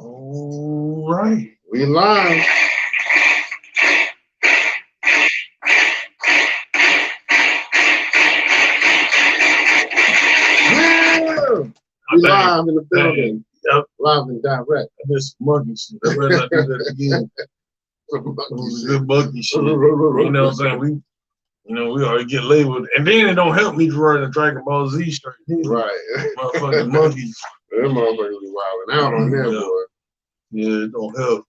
All right. We live. We live in the building. Yep. Live and direct. This monkey shit. I better not do that again. Good monkey shit. You know what I'm saying? We already get labeled. And then it don't help me to run a Dragon Ball Z shirt. Right. Motherfucking monkeys. Them motherfuckers be wilding out on there, boy. Yeah, it don't help.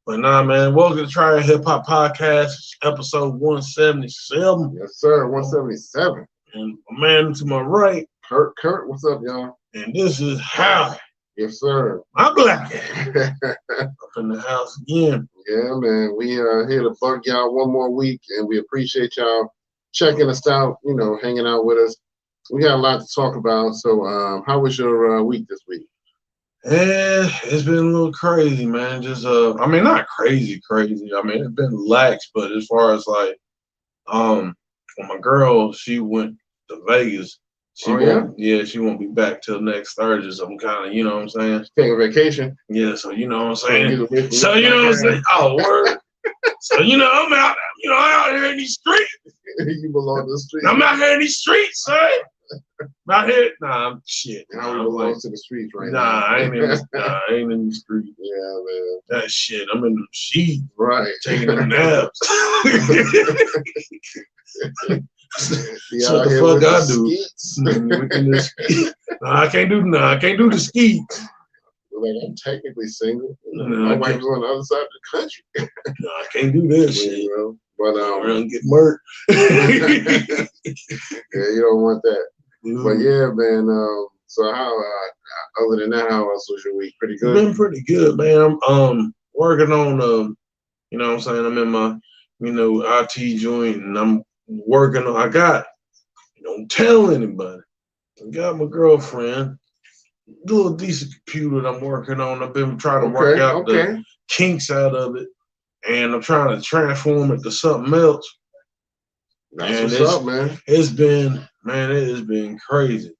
But nah, man, welcome to Triad Hip Hop Podcast, episode 177. Yes, sir. 177. And a man to my right. Kurt, what's up, y'all? And this is Howie. Yes, sir. I'm black. Up in the house again. Yeah, man. We are here to bug y'all one more week, and we appreciate y'all checking us out, hanging out with us. We got a lot to talk about. So how was your week this week? Yeah, it's been a little crazy, man. Just not crazy. I mean, it's been lax, but as far as like when my girl, she went to Vegas. She won't be back till next Thursday. So I'm kind of, you know what I'm saying? Taking a vacation. Yeah, so you know what I'm saying? So you know what I'm saying? Oh, word. So I'm out, out here in these streets. You belong to the streets. I'm out here in these streets, son. I'm out here, I'm shit. Now we belong to the streets right now. I ain't in the streets. Yeah, man. That shit, I'm in the sheets. Right. Taking them naps. See what the fuck I do? I can't do the skeets. Like, I'm technically single. My wife was on the other side of the country. No, I can't do that shit. But I'm gonna get murked. Yeah, you don't want that. But yeah, man. So how? Other than that, how else was your week? Pretty good. It's been pretty good, man. I'm working on you know what I'm saying. I'm in my IT joint, and I'm working on. I got. Don't tell anybody. I got my girlfriend. Little decent computer that I'm working on. I've been trying to work out the kinks out of it, and I'm trying to transform it to something else. That's what's up, man. It has been crazy.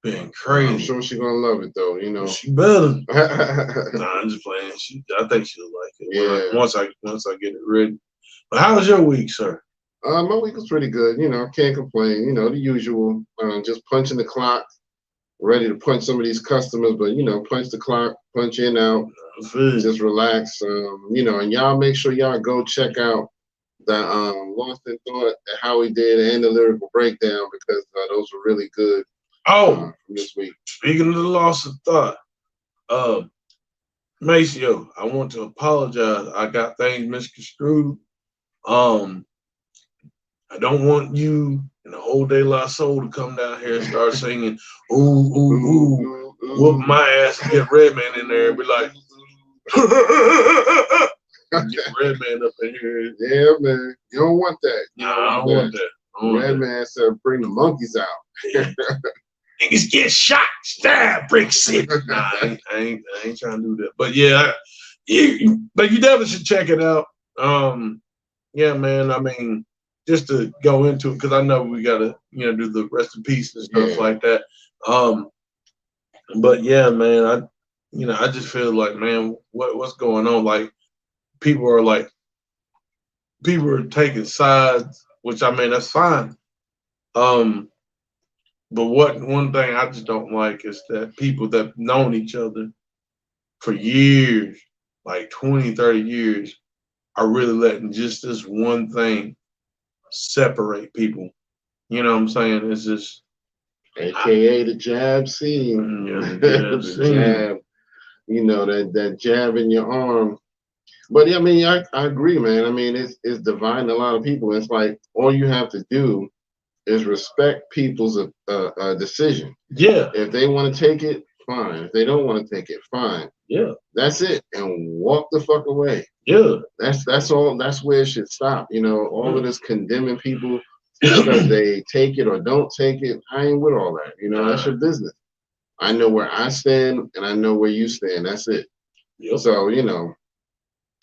I'm sure she's gonna love it though. She better. Nah, I'm just playing. I think she'll like it. Yeah. Once I get it ready. But how was your week, sir? My week was pretty good. Can't complain. The usual. Just punching the clock. Ready to punch some of these customers, but punch the clock, punch in, out, just relax. And y'all make sure y'all go check out that Lost in Thought that Howie did and the lyrical breakdown, because those were really good. From this week. Speaking of the Lost in Thought, Maceo, I want to apologize. I got things misconstrued. I don't want you and the whole De La Soul to come down here and start singing, ooh, ooh, ooh, whoop my ass and get Redman in there and be like, get Redman up in here. Yeah, man. You don't want that. I don't want that. Redman said, bring the monkeys out. Niggas get shot, stabbed, break sick. Nah, I ain't trying to do that. But yeah, you definitely should check it out. Yeah, man. I mean, just to go into it, because I know we gotta, do the rest in peace and stuff like that. But yeah, man, I just feel like, man, what's going on? Like, people are taking sides, which I mean that's fine. But one thing I just don't like is that people that have known each other for years, like 20, 30 years, are really letting just this one thing separate people. You know what I'm saying? It's just AKA the jab scene. The jab. That jab in your arm. But I mean, I agree, man. I mean, it's dividing a lot of people. It's like all you have to do is respect people's decision. Yeah. If they want to take it, fine. If they don't want to take it, fine. Yeah. That's it. And walk the fuck away. Yeah. That's all. That's where it should stop. All of this condemning people because they take it or don't take it. I ain't with all that. That's your business. I know where I stand and I know where you stand. That's it. Yep. So,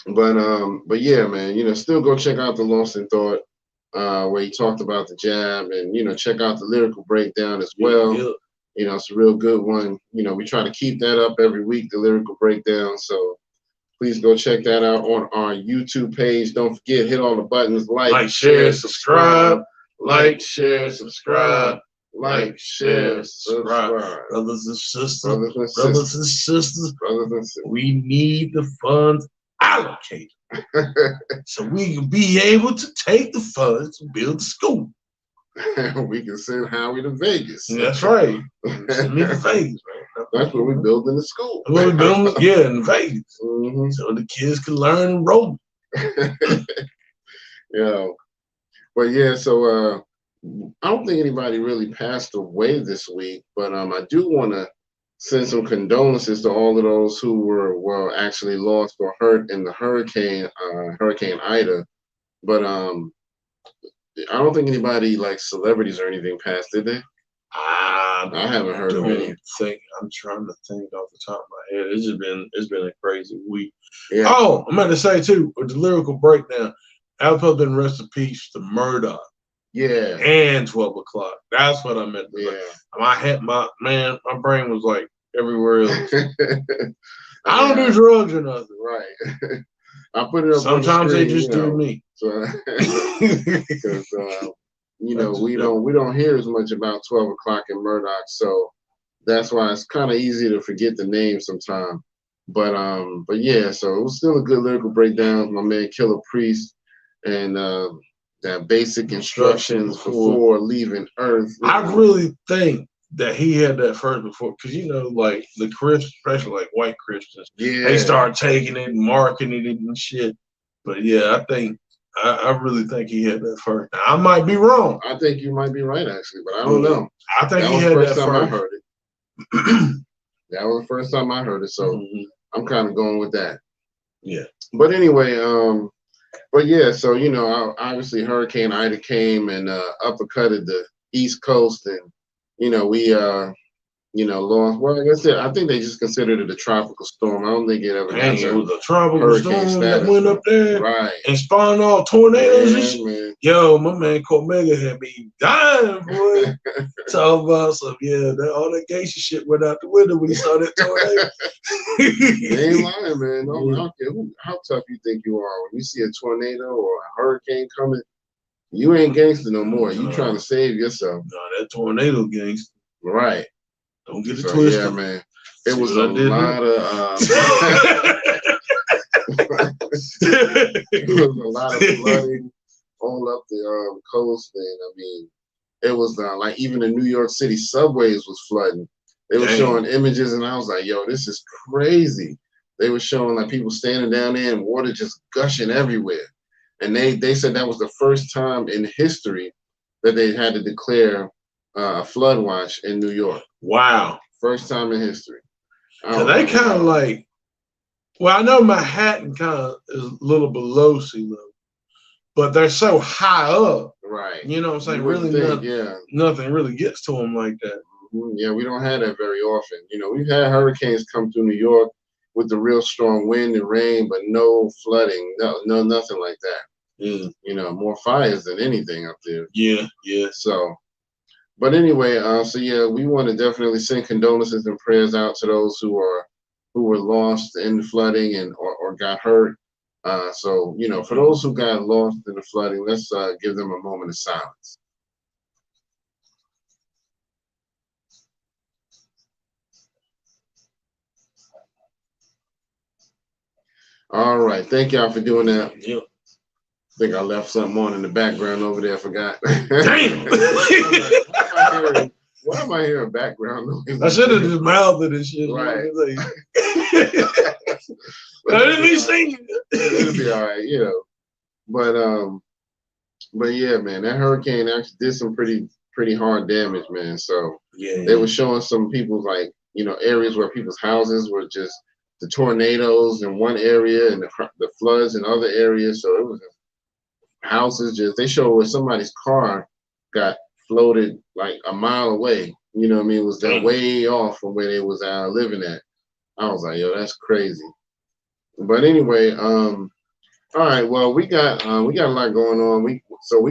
but yeah, man, still go check out the Lost in Thought, where he talked about the jab, and check out the lyrical breakdown as well. It's a real good one. We try to keep that up every week, the lyrical breakdown. So please go check that out on our YouTube page. Don't forget, hit all the buttons, like, share, subscribe, like, share, subscribe, like, share, subscribe. Brothers and sisters, we need the funds allocated so we can be able to take the funds to build the school. We can send Howie to Vegas. That's right. Send me to Vegas, man. That's where we're building the school. That's where we're building, in Vegas. Mm-hmm. So the kids can learn and roll. But yeah, so I don't think anybody really passed away this week, but I do want to send some condolences to all of those who were actually lost or hurt in the Hurricane Ida. But I don't think anybody like celebrities or anything passed, did they? I haven't heard of any. I'm trying to think off the top of my head. It's been a crazy week. Yeah. Oh, I'm going to say too, with the lyrical breakdown, Alpo didn't rest in peace to Murdoch. Yeah. And 12 o'clock. That's what I meant to say. My brain was like everywhere else. I don't do drugs or nothing. Right. I put it up. Sometimes they just do me. So, because we don't hear as much about 12 o'clock in Murdoch, so that's why it's kind of easy to forget the name sometimes. But yeah, so it was still a good lyrical breakdown. My man Killer Priest and that basic instructions before leaving Earth. I really think that he had that first before, because like the Christians, especially like white Christians, they start taking it and marketing it and shit. But yeah, I really think he had that first. Now, I might be wrong. I think you might be right, actually, but I don't know. I think he had that first. I heard it. That was the first time I heard it, so I'm kind of going with that. Yeah. But anyway, but yeah, so obviously Hurricane Ida came and uppercutted the East Coast, and we lost. Well, like I said, I think they just considered it a tropical storm. I don't think it ever got it was a tropical storm that went up there, right, and spawned all tornadoes and shit. Man. Yo, my man Cormega had me dying, boy. Talk about some, all that gangster shit went out the window when he saw that tornado. You ain't lying, man. No, I don't care how tough you think you are. When you see a tornado or a hurricane coming, you ain't gangster no more. You trying to save yourself. No, that tornado gangster. Right. Don't get it twisted. Yeah, man. It was a lot of flooding all up the coast, and I mean, it was like even the New York City subways was flooding. They were showing images, and I was like, "Yo, this is crazy." They were showing like people standing down there and water just gushing everywhere, and they said that was the first time in history that they had to declare a flood watch in New York. Wow. First time in history. So they kind of like, I know Manhattan kind of is a little below sea level, but they're so high up. Right. You know what I'm saying? Really, nothing really gets to them like that. Yeah, we don't have that very often. We've had hurricanes come through New York with the real strong wind and rain, but no flooding, no nothing like that. More fires than anything up there. Yeah. So, but anyway, we want to definitely send condolences and prayers out to those who were lost in the flooding and or got hurt. For those who got lost in the flooding, let's give them a moment of silence. All right, thank y'all for doing that. Yep. I think I left something on in the background over there. I forgot. Damn. Why am I hearing background noise? I should have just mouthed it and shit. Right. I didn't be singing. It'll be all right, But yeah, man, that hurricane actually did some pretty hard damage, man. So they were showing some people's areas where people's houses were just the tornadoes in one area and the floods in other areas. So it was houses they showed where somebody's car got floated like a mile away. You know what I mean? It was that way off from where they was living at. I was like, yo, that's crazy. But anyway, all right. Well, we got a lot going on. We're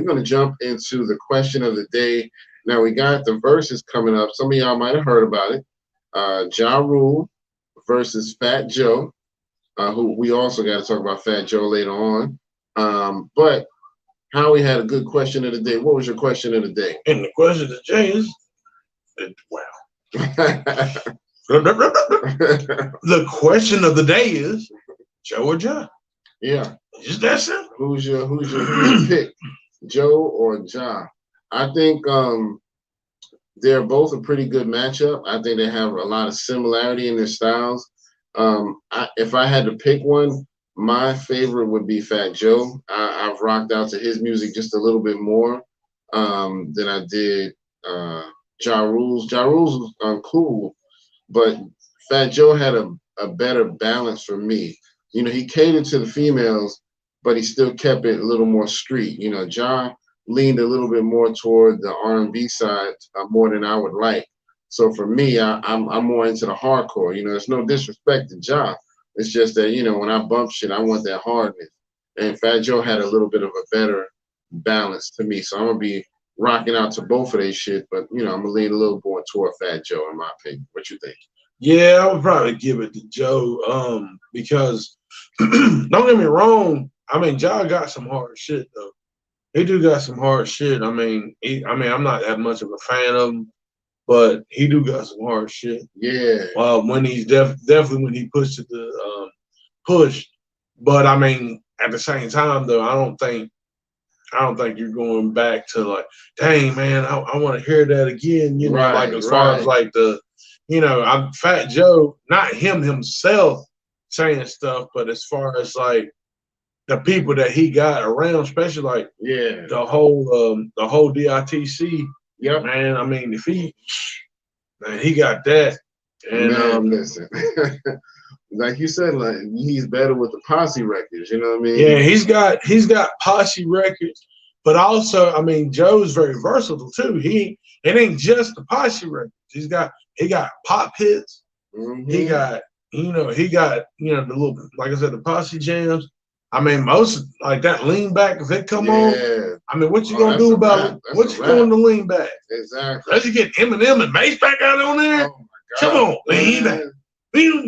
gonna jump into the question of the day. Now we got the verses coming up. Some of y'all might have heard about it. Ja Rule versus Fat Joe, who we also got to talk about Fat Joe later on. But Howie had a good question of the day. What was your question of the day? And the question of the day is, wow. The question of the day is Joe or Ja. Yeah, just that simple. Who's your pick, Joe or Ja? I think they're both a pretty good matchup. I think they have a lot of similarity in their styles. If I had to pick one, my favorite would be Fat Joe. I've rocked out to his music just a little bit more than I did Ja Rule's. Ja Rule's was cool, but Fat Joe had a better balance for me. You know, he catered to the females, but he still kept it a little more street. You know, Ja leaned a little bit more toward the R&B side more than I would like. So for me, I'm more into the hardcore. You know, there's no disrespect to Ja. It's just that, you know, when I bump shit, I want that hardness. And Fat Joe had a little bit of a better balance to me. So I'm going to be rocking out to both of their shit, but, you know, I'm going to lean a little more toward Fat Joe, in my opinion. What you think? Yeah, I would probably give it to Joe because, don't get me wrong, I mean, Ja got some hard shit, though. He do got some hard shit. I mean, I'm not that much of a fan of him, but he do got some hard shit. Yeah. When he's definitely when he pushed it to push, but I mean, at the same time though, I don't think you're going back to like, dang man, I want to hear that again. You know, like as far as like the, you know, I'm Fat Joe, not him himself saying stuff, but as far as like the people that he got around, especially like the whole DITC. Yep. Man, I mean, he got that. And man, listen. Like you said, like he's better with the posse records, you know what I mean? Yeah, he's got posse records, but also, I mean, Joe's very versatile too. It ain't just the posse records. He got pop hits. Mm-hmm. He got the little, like I said, the posse jams. I mean, most like that lean back, if it come on, I mean, what you gonna do about it? What you doing to lean back? Exactly. Let's get Eminem and Mace back out on there. Oh my God. Come on, lean back. He could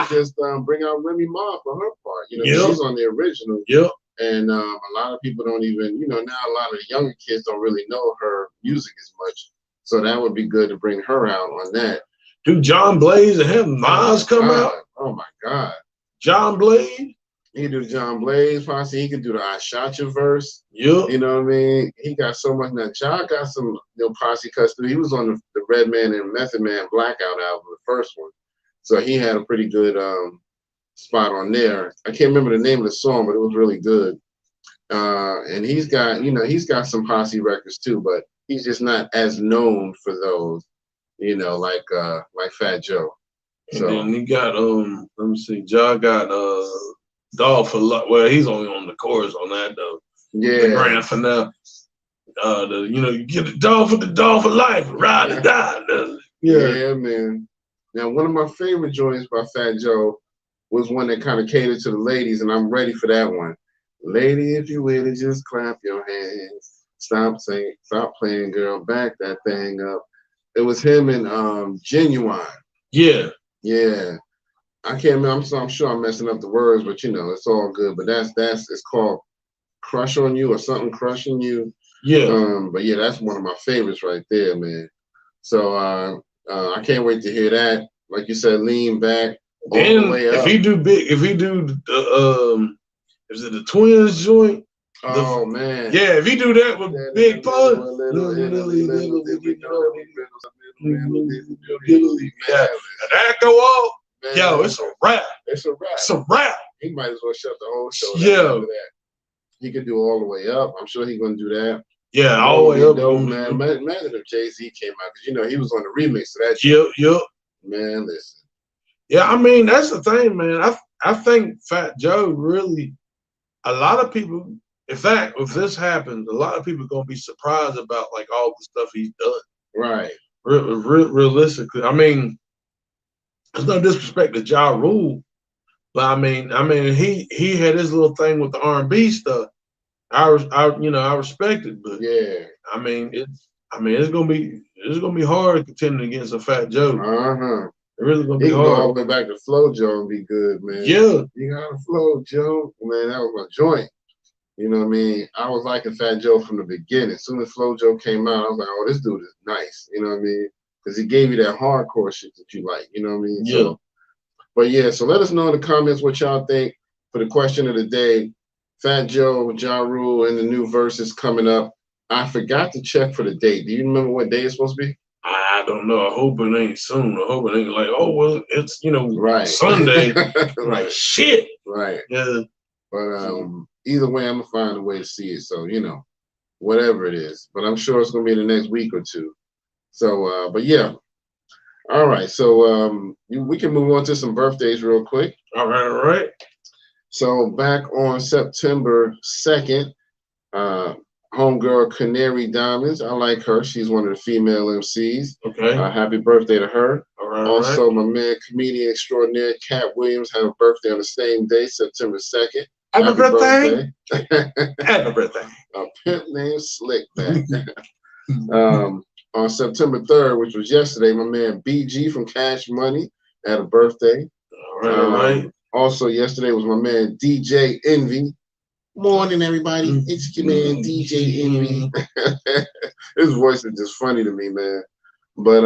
just bring out Remy Ma for her part. You know, she's on the original. Yep. And a lot of people don't even, you know, now a lot of the younger kids don't really know her music as much. So that would be good to bring her out on that. Do John Blaze and him Nas come out? Oh my God. John Blaze? He could do the John Blaze posse. He could do the I Shot You verse. Yep. You know what I mean? He got so much. Now, Ja got some posse cuts through. He was on the Redman and Method Man Blackout album, the first one. So he had a pretty good spot on there. I can't remember the name of the song, but it was really good. And he's got some posse records too, but he's just not as known for those, you know, like Fat Joe. So. And then he got let me see, Ja got Dog for Life. Well, he's only on the chorus on that though. Yeah. The grand finale. You get the dog for life, ride or die. Yeah, man. Now, one of my favorite joints by Fat Joe was one that kind of catered to the ladies, and I'm ready for that one. Lady, if you will, just clap your hands. Stop playing, girl. Back that thing up. It was him and Genuine. Yeah. Yeah. I can't remember. I'm sure I'm messing up the words, but you know, it's all good. But it's called Crush on You or something crushing you. Yeah. But yeah, that's one of my favorites right there, man. So I can't wait to hear that. Like you said, lean back all the way up. If he do is it the Twins joint? Man. Yeah, if he do that with Big Pun. That go off. Man, yo, it's a wrap. It's a wrap. It's a wrap. He might as well shut the whole show down after that. He could do All the Way Up. I'm sure he's gonna do that. Yeah, All the Way Up. Dope, man. Imagine if Jay-Z came out, because you know he was on the remix of that. Yep. Man, listen. Yeah, I mean that's the thing, man. I think Fat Joe really, a lot of people. In fact, if this happens, a lot of people are gonna be surprised about like all the stuff he's done. Right. Realistically, I mean. There's no disrespect to Ja Rule, but I mean, he had his little thing with the R&B stuff. I respect it, but yeah, it's gonna be hard contending against a Fat Joe. It's really gonna he be can go all hard. the way back to Flo Joe and be good, man. Yeah, you got a Flo Joe, man. That was my joint. You know what I mean? I was liking Fat Joe from the beginning. As soon as Flo Joe came out, I was like, oh, this dude is nice. You know what I mean? Because he gave you that hardcore shit that you like. You know what I mean? Yeah. So, but yeah, so let us know in the comments what y'all think for the question of the day. Fat Joe, Ja Rule, and the new verses coming up. I forgot to check for the date. Do you remember what day it's supposed to be? I don't know. I hope it ain't soon. I hope it ain't like, oh well, it's right. Sunday. right. Like shit. Right. Yeah. But either way, I'm gonna find a way to see it. So whatever it is. But I'm sure it's gonna be in the next week or two. So, but yeah. All right. So we can move on to some birthdays real quick. All right. So back on September 2nd, homegirl Canary Diamonds. I like her. She's one of the female MCs. Okay. Happy birthday to her. All right. Also, my man, comedian extraordinaire Cat Williams, had a birthday on the same day, September 2nd. Happy birthday. Happy birthday. A pimp named Slickback. On September 3rd, which was yesterday, my man BG from Cash Money had a birthday. All right. Also, yesterday was my man DJ Envy. Morning, everybody. It's your man DJ Envy. His voice is just funny to me, man. But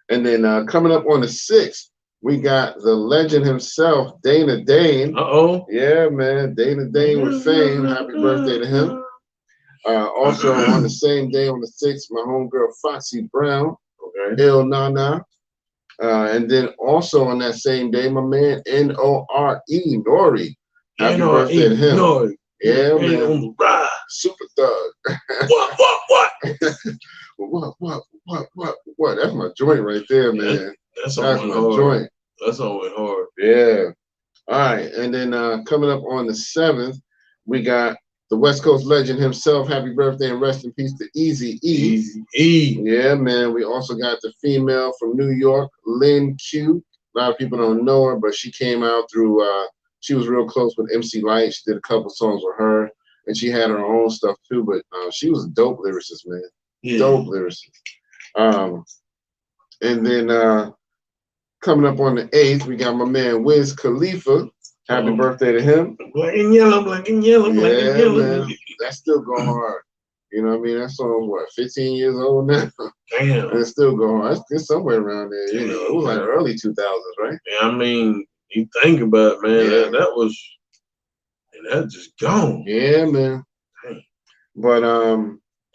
and then coming up on the 6th, we got the legend himself, Dana Dane. Yeah, man. Dana Dane with fame. Happy birthday to him. Also on the same day, on the 6th, my homegirl Foxy Brown. Okay. Il Nana. And then also on that same day, my man Nore, Nori. Happy birthday to him. Nori. Yeah, man. On the ride. Super thug. What? That's my joint right there, man. That's my joint. That's always hard. Yeah. All right. And then coming up on the 7th, we got the West Coast legend himself. Happy birthday and rest in peace to Easy E. Easy E. Yeah, man. We also got the female from New York, Lynn Q. A lot of people don't know her, but she came out through, she was real close with MC Light. She did a couple songs with her, and she had her own stuff too, but she was a dope lyricist, man. Yeah. Dope lyricist. And then coming up on the 8th, we got my man Wiz Khalifa. Happy birthday to him. Black and yellow, black and yellow, black and yellow. Man. That still go hard. You know what I mean? That song's what, 15 years old now? Damn. And it still go hard. It's somewhere around there. You know, it was like early 2000s, right? Yeah, I mean, you think about it, man. Yeah. That's just gone. Yeah, man. Dang. But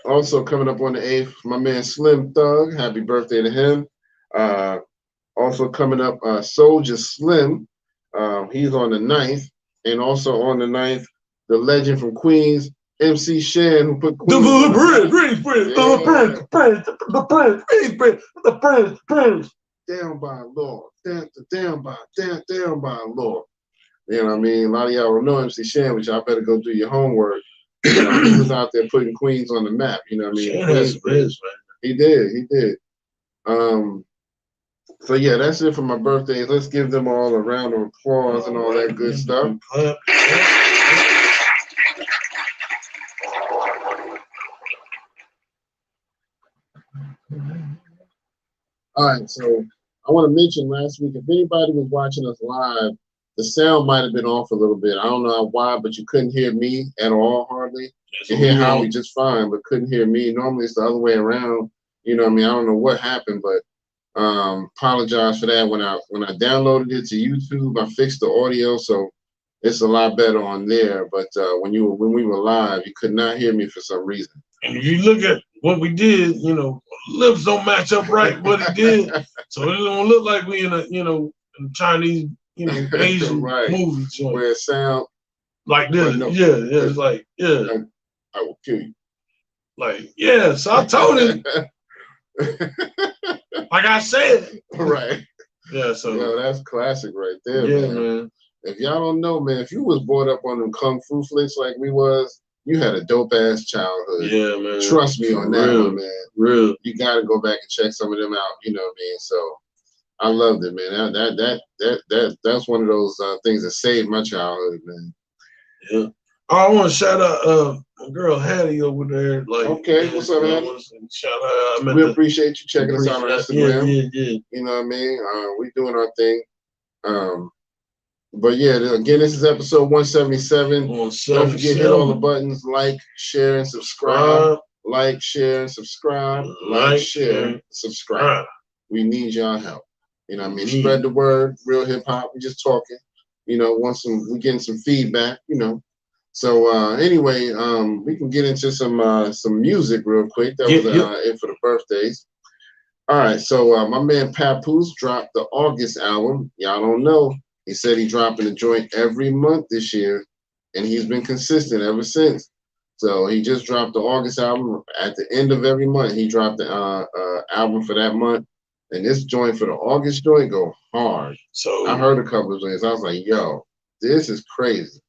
also coming up on the 8th, my man Slim Thug. Happy birthday to him. Also coming up, Soulja Slim. He's on the 9th. And also on the 9th, the legend from Queens, MC Shan, who put Queens down by law. Down by law. You know what I mean? A lot of y'all don't know MC Shan, but y'all better go do your homework. He was out there putting Queens on the map. You know what I mean? Man. He did. So yeah, that's it for my birthdays. Let's give them all a round of applause and all that good stuff. All right, so I want to mention last week, if anybody was watching us live, the sound might have been off a little bit. I don't know why, but you couldn't hear me at all, hardly. You hear Howie just fine, but couldn't hear me. Normally it's the other way around. You know what I mean? I don't know what happened, but apologize for that. When I downloaded it to YouTube, I fixed the audio, so it's a lot better on there. But when we were live, you could not hear me for some reason. And if you look at what we did, lips don't match up right what it did, so it don't look like we in a in Chinese Asian movie joint where it sound like this. No, it's like I will kill you. Like so I told him. Like I said. Right. Yeah, so that's classic right there, man. If y'all don't know, man, if you was brought up on them kung fu flicks like we was, you had a dope ass childhood. Yeah, man. Trust me on that one, man. Real. You gotta go back and check some of them out, you know what I mean? So I loved it, man. That's one of those things that saved my childhood, man. Yeah. I want to shout out my girl Hattie over there. Like, okay, what's up, Hattie? Shout out. We appreciate you checking us out on Instagram. Yeah. You know what I mean? We doing our thing. But yeah, again, this is episode 177. Don't forget, hit all the buttons, like, share, and subscribe. Like, share, and subscribe. Like, share, subscribe. We need y'all help. You know what I mean? Spread the word, real hip hop. We just talking. You know, we getting some feedback, you know. So anyway, we can get into some music real quick. That was it for the birthdays. All right, so my man Papoose dropped the August album. Y'all don't know. He said he dropping a joint every month this year, and he's been consistent ever since. So he just dropped the August album. At the end of every month, he dropped the album for that month. And this joint for the August joint go hard. So I heard a couple of joints. I was like, yo, this is crazy.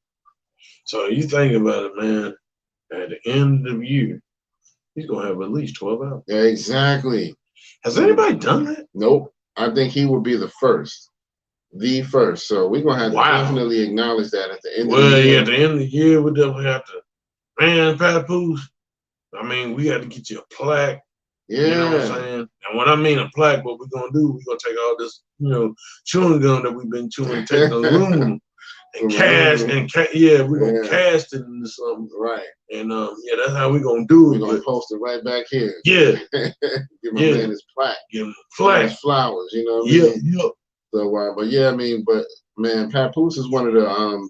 So you think about it, man. At the end of the year, he's going to have at least 12 albums. Yeah, exactly. Has anybody done that? Nope. I think he will be the first. The first. So we're going to have to definitely acknowledge that at the end of the year. Well, yeah, at the end of the year, we definitely have to. Man, Papoose, I mean, we got to get you a plaque. Yeah. You know what I'm saying? And when I mean a plaque, what we're going to do, we're going to take all this, you know, chewing gum that we've been chewing, take the aluminum and cast, we're going to cast it into something. Right. And, that's how we're going to do it. We're going to post it right back here. Yeah. Give my man his plaque. Give him a plaque. His flowers, you know what I mean? Yeah. So, but yeah, I mean, but man, Papoose is one of the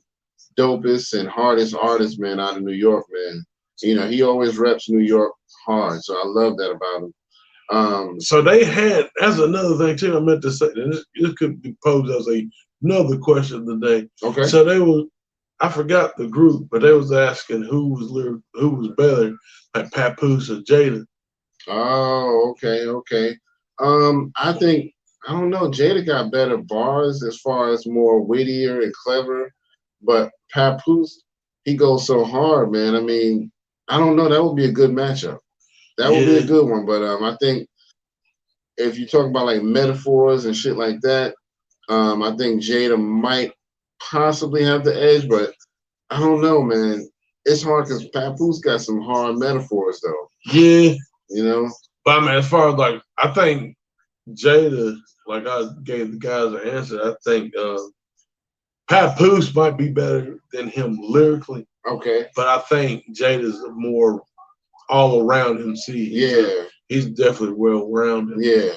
dopest and hardest artists, man, out of New York, man. You know, he always reps New York hard, so I love that about him. So they had, that's another thing too, I meant to say, and this could be posed as another question of the day. Okay. So I forgot the group, but they was asking who was better, like Papoose or Jada. Oh, okay. I think, I don't know, Jada got better bars as far as more wittier and clever, but Papoose, he goes so hard, man. I mean, I don't know. That would be a good matchup. That would be a good one. But I think if you talk about like metaphors and shit like that, I think Jada might possibly have the edge. But I don't know, man. It's hard because Papoose got some hard metaphors, though. Yeah. You know? But I mean, as far as like, I think Jada, like I gave the guys an answer, I think Papoose might be better than him lyrically. Okay. But I think Jada's more all-around MC. Yeah. He's definitely well-rounded. Yeah.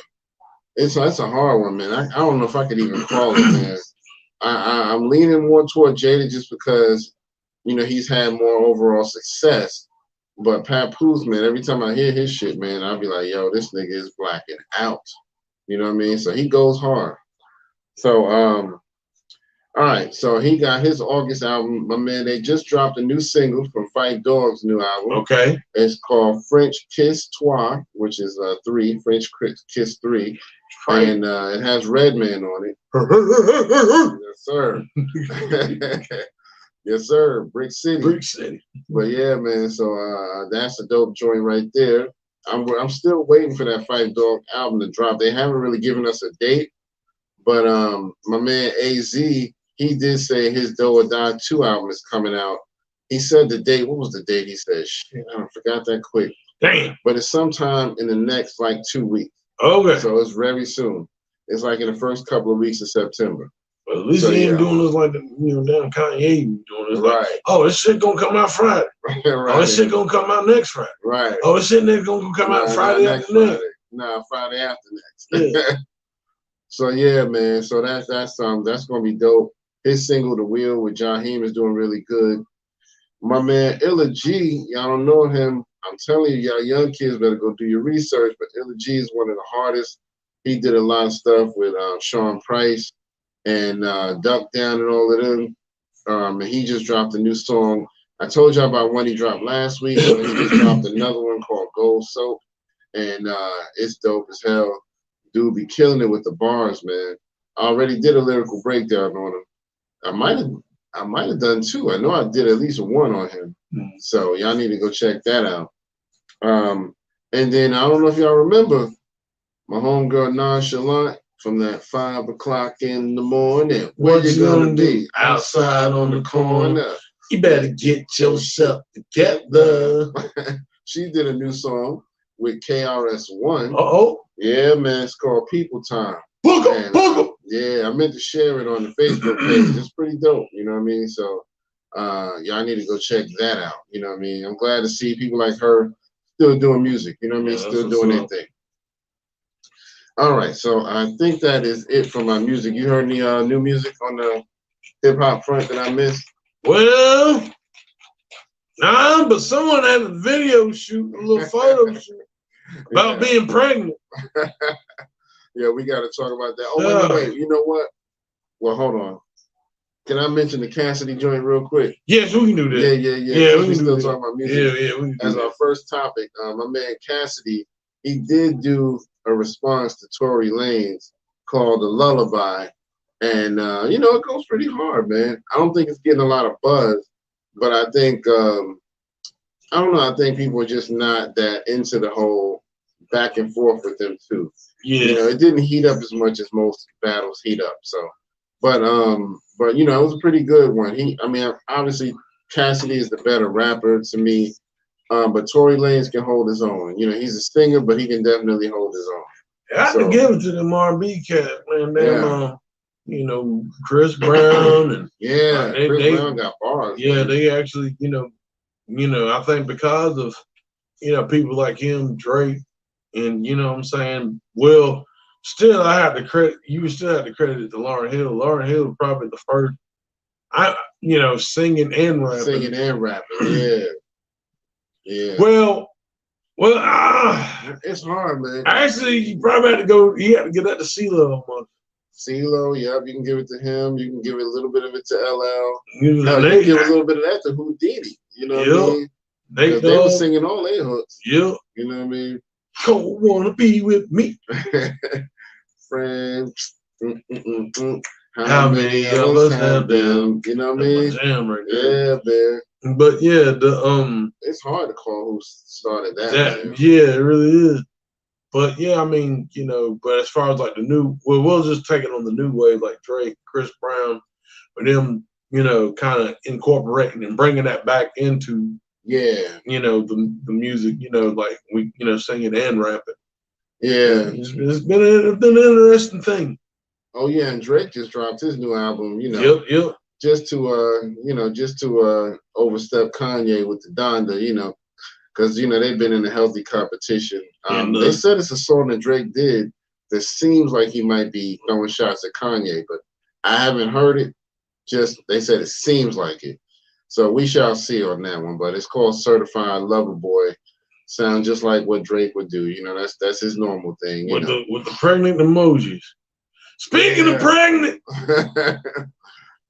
That's a hard one, man. I don't know if I could even call it, man. I'm leaning more toward Jada just because, you know, he's had more overall success. But Papoose, man, every time I hear his shit, man, I'll be like, yo, this nigga is blacking out. You know what I mean? So he goes hard. So, all right, so he got his August album. My man, they just dropped a new single from Fight Dog's new album. Okay. It's called French Kiss Trois, which is 3, French Kiss 3. Right. And it has Redman on it. Yes, sir. Yes, sir. Brick City. But yeah, man, so that's a dope joint right there. I'm still waiting for that Fight Dog album to drop. They haven't really given us a date, but my man AZ, he did say his Do or Die 2 album is coming out. He said the date. What was the date? He said, shit, I forgot that quick. Damn. But it's sometime in the next like 2 weeks. Okay. So it's very soon. It's like in the first couple of weeks of September. But at least he ain't doing this like damn Kanye doing this. Like, oh, this shit gonna come out Friday. Right. Oh, this shit gonna come out next Friday. Right. Oh, this shit gonna come out Friday after next. Nah, Friday after next. Yeah. So yeah, man. So that's gonna be dope. His single "The Wheel" with Jaheim is doing really good. My man Illa G, y'all don't know him. I'm telling you, y'all young kids better go do your research. But Illa G is one of the hardest. He did a lot of stuff with Sean Price and Duck Down and all of them. And he just dropped a new song. I told y'all about one he dropped last week. So he just dropped another one called Gold Soap. And it's dope as hell. Dude be killing it with the bars, man. I already did a lyrical breakdown on him. I might have done 2. I know I did at least 1 on him. So y'all need to go check that out. And then I don't know if y'all remember my homegirl Nonchalant from that 5 o'clock in the morning. Where you gonna be? Outside on the corner. You better get yourself together. She did a new song with KRS-One. Uh-oh. Yeah, man. It's called People Time. Book 'em. Yeah, I meant to share it on the Facebook page. It's pretty dope. You know what I mean? So, y'all need to go check that out. You know what I mean? I'm glad to see people like her still doing music. You know what I mean? Still doing their thing. All right. So I think that is it for my music. You heard any new music on the hip hop front that I missed? Well, nah, but someone had a video shoot, a little photo shoot about being pregnant. Yeah, we got to talk about that. Oh, wait. You know what? Well, hold on. Can I mention the Cassidy joint real quick? Yes, we can do that. Yeah. We can still talk about music. Yeah, we can do As that. our first topic, my man Cassidy, he did do a response to Tory Lanez called The Lullaby. And, it goes pretty hard, man. I don't think it's getting a lot of buzz, but I think, I don't know, I think people are just not that into the whole back and forth with them too. Yeah. It didn't heat up as much as most battles heat up. So, but it was a pretty good one. Obviously Cassidy is the better rapper to me, but Tory Lanez can hold his own. He's a singer, but he can definitely hold his own. I have to give it to them R&B cats, man. Chris Brown and Chris Brown got bars. Yeah, man. They actually, I think because of people like him, Drake. And you know what I'm saying? Well, still I have to credit it to Lauryn Hill. Lauryn Hill was probably the first singing and rapping. Singing and rapping, yeah. Well, it's hard, man. Actually, you probably had to get that to CeeLo almost. CeeLo, yep, you can give it to him. You can give it a little bit of it to LL. You can give a little bit of that to Houdini. You know what I mean? They were singing all their hooks. Yep. You know what I mean? Don't wanna be with me. Friends. How many of us have them? You know what I mean? Jam right there. Yeah, man. But yeah, it's hard to call who started that. Yeah, it really is. But yeah, but as far as like the new, we'll just take it on the new wave, like Drake, Chris Brown, for them, kind of incorporating and bringing that back into the music, like we, singing and rapping. Yeah. It's been an interesting thing. Oh yeah, and Drake just dropped his new album, Yep. Just to overstep Kanye with the Donda, because they've been in a healthy competition. They said it's a song that Drake did that seems like he might be throwing shots at Kanye, but I haven't heard it. Just they said it seems like it. So we shall see on that one, but it's called Certified Lover Boy. Sounds just like what Drake would do. That's his normal thing. With the pregnant emojis. Speaking of pregnant,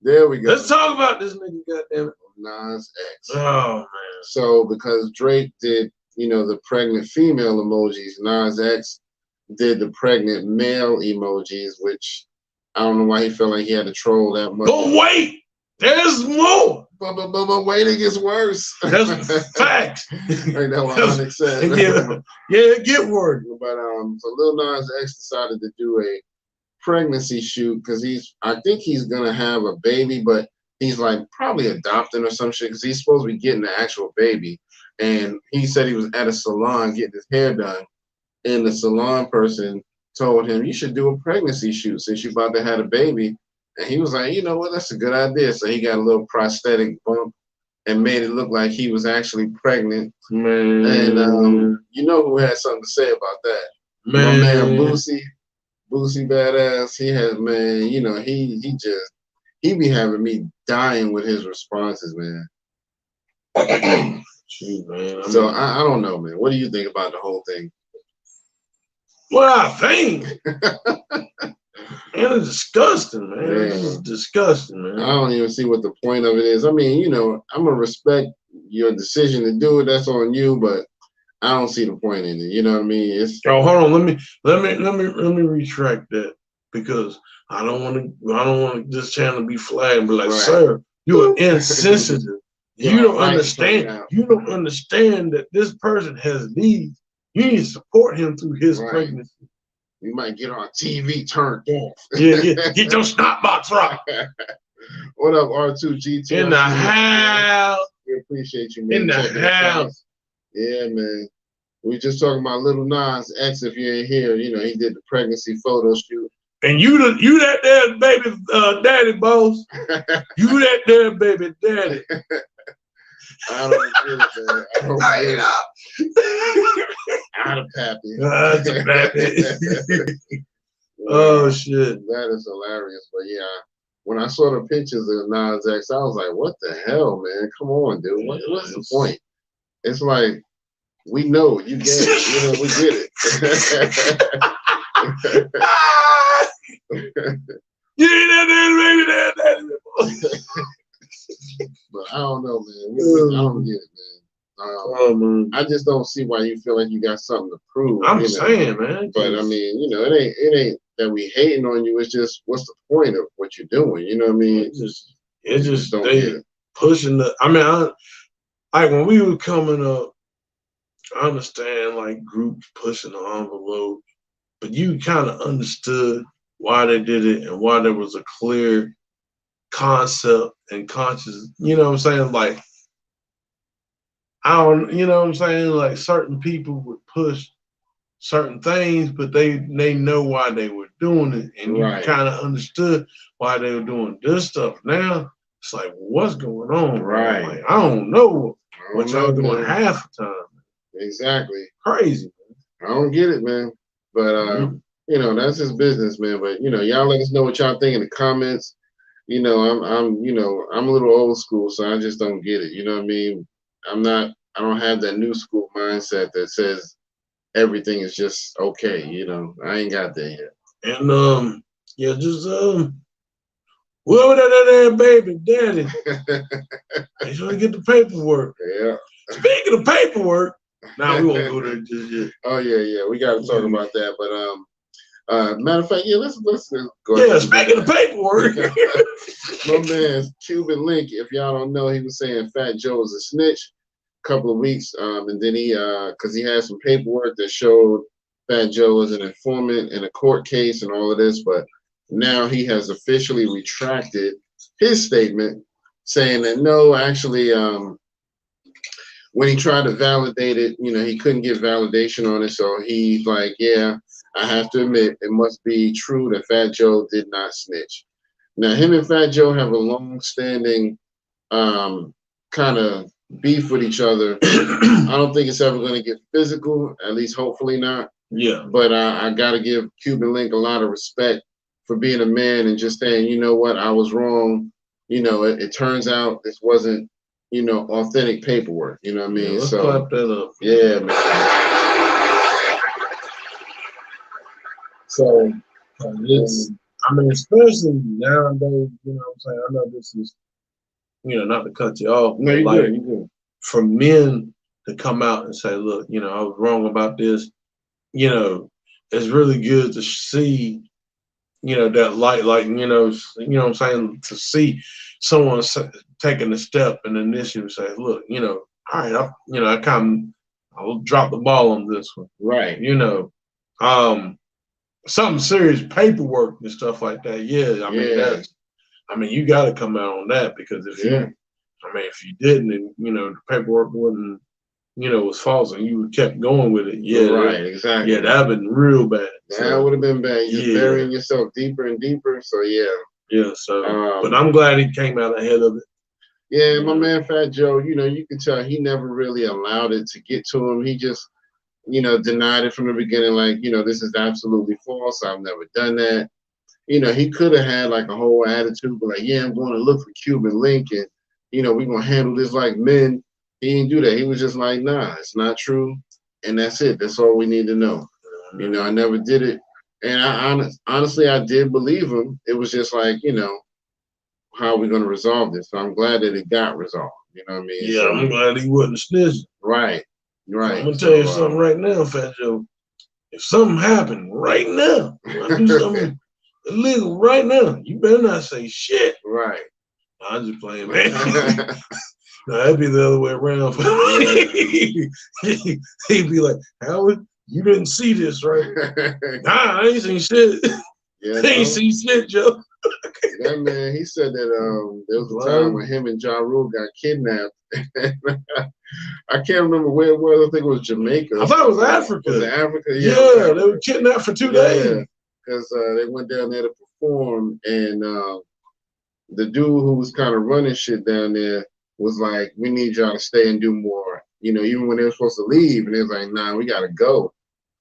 there we go. Let's talk about this nigga, goddamn it. Nas X. Oh man. So because Drake did, the pregnant female emojis, Nas X did the pregnant male emojis, which I don't know why he felt like he had to troll that much. But wait! There's more. But wait, it gets worse. That's facts. Ain't that what Onyx said? Yeah, get worse. But so Lil Nas X decided to do a pregnancy shoot because I think he's gonna have a baby, but he's like probably adopting or some shit because he's supposed to be getting the actual baby. And he said he was at a salon getting his hair done, and the salon person told him, "You should do a pregnancy shoot since you're about to have a baby." And he was like, "You know what? That's a good idea." So he got a little prosthetic bump and made it look like he was actually pregnant. Man. And you know who had something to say about that? My man Boosie Badass. He has, man, he be having me dying with his responses, man. Shoot, man. So I don't know, man. What do you think about the whole thing? What I think? Man, it's disgusting, man. It's disgusting, man. I don't even see what the point of it is. I mean, I'm gonna respect your decision to do it. That's on you, but I don't see the point in it. You know what I mean? Hold on. Let me retract that because I don't want this channel to be flagged and be like, sir, you are insensitive. You don't understand. You don't understand that this person has needs. You need to support him through his pregnancy. We might get on TV turned off. Yeah. Get your snot box right. What up, R2G2? In the house. We appreciate you, man. In the house. Yeah, man. We just talking about Little Nas X. If you ain't here, you know he did the pregnancy photo shoot. And you that there baby daddy boss. You that there baby daddy. I don't get it, man. I don't get it. Out of pappy. Oh shit. That is hilarious. But yeah, when I saw the pictures of Nas X, I was like, what the hell, man? Come on, dude. What's the point? It's like, we know you get it. You know, we get it. You ain't that baby daddy. But I don't know, man. I don't get it, man. Man. I just don't see why you feel like you got something to prove. I'm saying, man. But I mean, you know, it ain't that we hating on you. It's just, what's the point of what you're doing? You know what I mean? It just don't get it. Pushing the. I mean, like when we were coming up, I understand like groups pushing the envelope, but you kind of understood why they did it and why there was a clear concept and conscious, you know what I'm saying? Like, you know what I'm saying? Like certain people would push certain things, but they know why they were doing it. And you kind of understood why they were doing this stuff. Now it's like, what's going on? Right. Like, I don't know what y'all doing half the time. Exactly. Crazy. I don't get it, man. But you know, that's his business, man. But you know, y'all let us know what y'all think in the comments. You know, I'm a little old school, so I just don't get it. You know what I mean? I don't have that new school mindset that says everything is just okay. You know, I ain't got that yet. And yeah, just whoever that baby daddy, they trying to get the paperwork. Yeah. Speaking of paperwork, now we won't go there just yet. Oh yeah, we got to talk about that. But matter of fact, yeah, let's go. Yeah, speaking of paperwork, my man Cuban Link. If y'all don't know, he was saying Fat Joe was a snitch a couple of weeks, and then because he had some paperwork that showed Fat Joe was an informant in a court case and all of this, but now he has officially retracted his statement, saying that no, actually, when he tried to validate it, you know, he couldn't get validation on it, so he's like, yeah, I have to admit, it must be true that Fat Joe did not snitch. Now, him and Fat Joe have a long-standing kind of beef with each other. I don't think it's ever going to get physical, at least hopefully not. Yeah. But I got to give Cuban Link a lot of respect for being a man and just saying, you know what, I was wrong. You know, it turns out this wasn't, you know, authentic paperwork. You know what I mean? Yeah, let's clap that up. Yeah, man. So it's, I mean, especially nowadays, you know what I'm saying? I know this is, you know, not to cut you off. No, you like, good. For men to come out and say, look, you know, I was wrong about this, you know, it's really good to see, you know, that light, like, you know what I'm saying? To see someone taking a step and initiative, say, look, you know, all right, I'll drop the ball on this one. Right. You know, something serious, paperwork and stuff like that. Yeah, I mean, you got to come out on that, because if you didn't, and you know the paperwork wasn't, you know, was false, and you kept going with it. Yeah, right, exactly. Yeah, that'd been real bad. That would have been bad. You're just burying yourself deeper and deeper. So yeah. Yeah. So, but I'm glad he came out ahead of it. Yeah, my man Fat Joe. You know, you can tell he never really allowed it to get to him. He just, you know, denied it from the beginning, like, you know, this is absolutely false. I've never done that. You know, he could have had like a whole attitude, but like, yeah, I'm going to look for Cuban Link and, you know, we're going to handle this like men. He didn't do that. He was just like, nah, it's not true. And that's it. That's all we need to know. You know, I never did it. And honestly, I did believe him. It was just like, you know, how are we going to resolve this? So I'm glad that it got resolved. You know what I mean? Yeah, so, I'm glad he wasn't snitching. Right. Right. I'm gonna tell you something right now, Fat Joe. If something happened right now, I do something illegal right now, you better not say shit. Right. I'm just playing, man. No, that'd be the other way around. He'd be like, Howard, you didn't see this, right? Nah, I ain't seen shit. Yeah, I ain't seen shit, Joe. That man, he said that there was a time when him and Ja Rule got kidnapped. I can't remember where it was. I think it was Jamaica. I thought it was Africa. Was it Africa? Yeah, they were kidnapped for 2 days. Because they went down there to perform, and the dude who was kind of running shit down there was like, "We need y'all to stay and do more." You know, even when they were supposed to leave, and they was like, "Nah, we gotta go."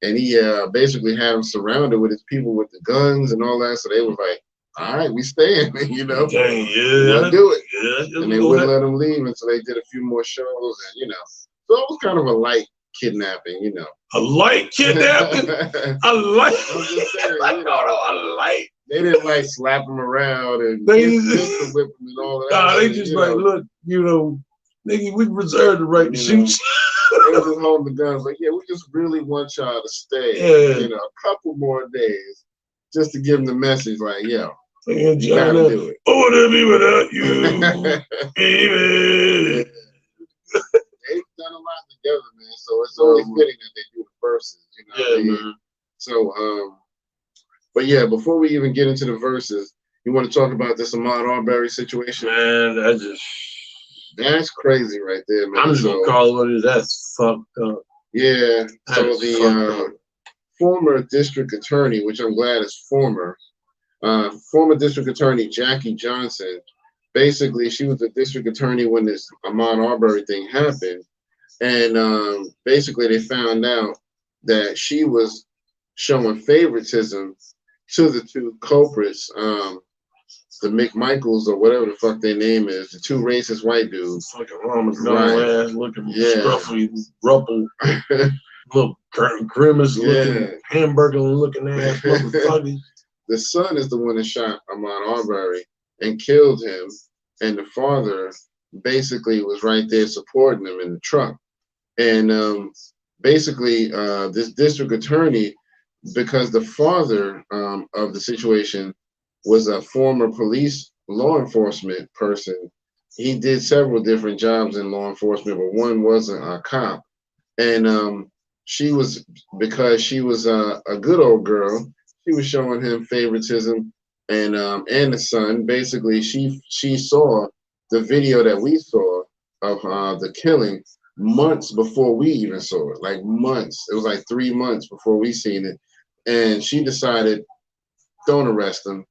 And he basically had them surrounded with his people with the guns and all that. So they was like, "All right, we staying." You know, dang, we'll do it. Yeah, and they wouldn't let them leave until they did a few more shows, and you know, so it was kind of a light kidnapping, you know. A light kidnapping? A light? I'm just saying, you know, a light. They didn't like slap them around and pistol whip them and all that. Nah, they just like, look, you know, nigga, we reserve the right to shoot. They was just holding the guns like, yeah, we just really want y'all to stay, you know, a couple more days just to give them the message like, yo, you gotta do it. I wanna be without you, baby. They've done a lot together, man. So it's only fitting that they do the verses, you know. Yeah, man. So, but yeah, before we even get into the verses, you want to talk about this Ahmaud Arbery situation? Man, that's crazy right there, man. I'm just gonna call it what it is. That's fucked up. Yeah. So the former district attorney, which I'm glad is former district attorney Jackie Johnson. Basically, she was the district attorney when this Ahmaud Arbery thing happened, and basically they found out that she was showing favoritism to the two culprits, the McMichaels or whatever the fuck their name is, the two racist white dudes. Fucking Ramadan ass looking, scruffy, ruffled, little grimace looking, hamburger looking ass motherfucker. The son is the one that shot Ahmaud Arbery and killed him, and the father basically was right there supporting him in the truck. And basically, this district attorney, because the father of the situation was a former police law enforcement person, he did several different jobs in law enforcement, but one wasn't a cop. And she was, because she was a good old girl, she was showing him favoritism, and the son. Basically, she saw the video that we saw of the killing months before we even saw it. Like months. It was like 3 months before we seen it, and she decided, don't arrest him.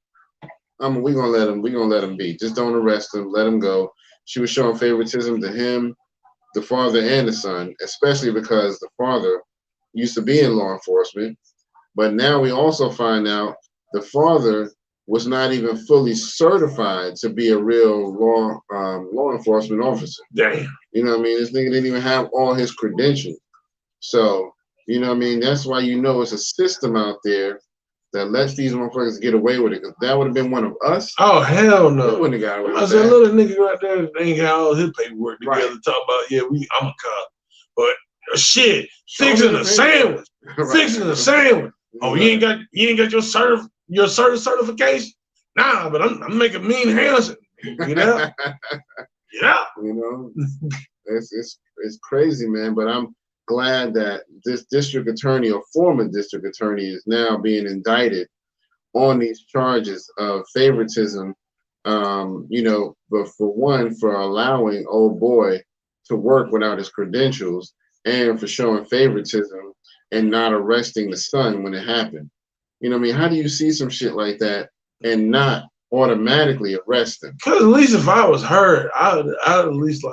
We're gonna let him be. Just don't arrest him. Let him go. She was showing favoritism to him, the father, and the son, especially because the father used to be in law enforcement. But now we also find out the father was not even fully certified to be a real law enforcement officer. Damn. You know what I mean? This nigga didn't even have all his credentials. So, you know what I mean? That's why you know it's a system out there that lets these motherfuckers get away with it. Because that would have been one of us. Oh, hell no. We wouldn't have got away with I said, little nigga right there ain't got all his paperwork together. Right. Talking about, yeah, I'm a cop. But shit, fixing a sandwich. Right. Fixing a sandwich. Oh, you ain't got your certification? Nah, but I'm making mean hands. You know? Yeah. You know, it's crazy, man. But I'm glad that this district attorney or former district attorney is now being indicted on these charges of favoritism. You know, but for one, for allowing old boy to work without his credentials, and for showing favoritism and not arresting the son when it happened. You know what I mean? How do you see some shit like that and not automatically arrest him? Because at least if I was her, I'd at least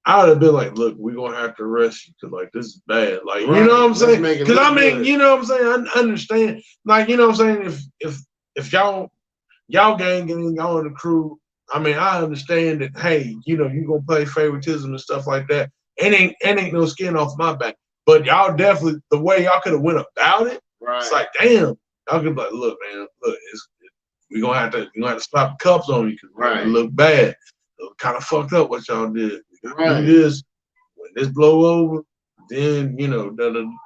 I would have been like, look, we're going to have to arrest you because, like, this is bad. Like, right. You know what I'm saying? Because, I mean, good. You know what I'm saying? I understand. Like, you know what I'm saying? If y'all gang and y'all in the crew, I mean, I understand that, hey, you know, you're going to play favoritism and stuff like that. Ain't no skin off my back. But y'all definitely, the way y'all could have went about it, right. It's like, damn. Y'all could be like, look, man, look, we're going to have to slap the cups on you because it look bad. It kind of fucked up what y'all did. Right. Do this. When this blow over, then, you know,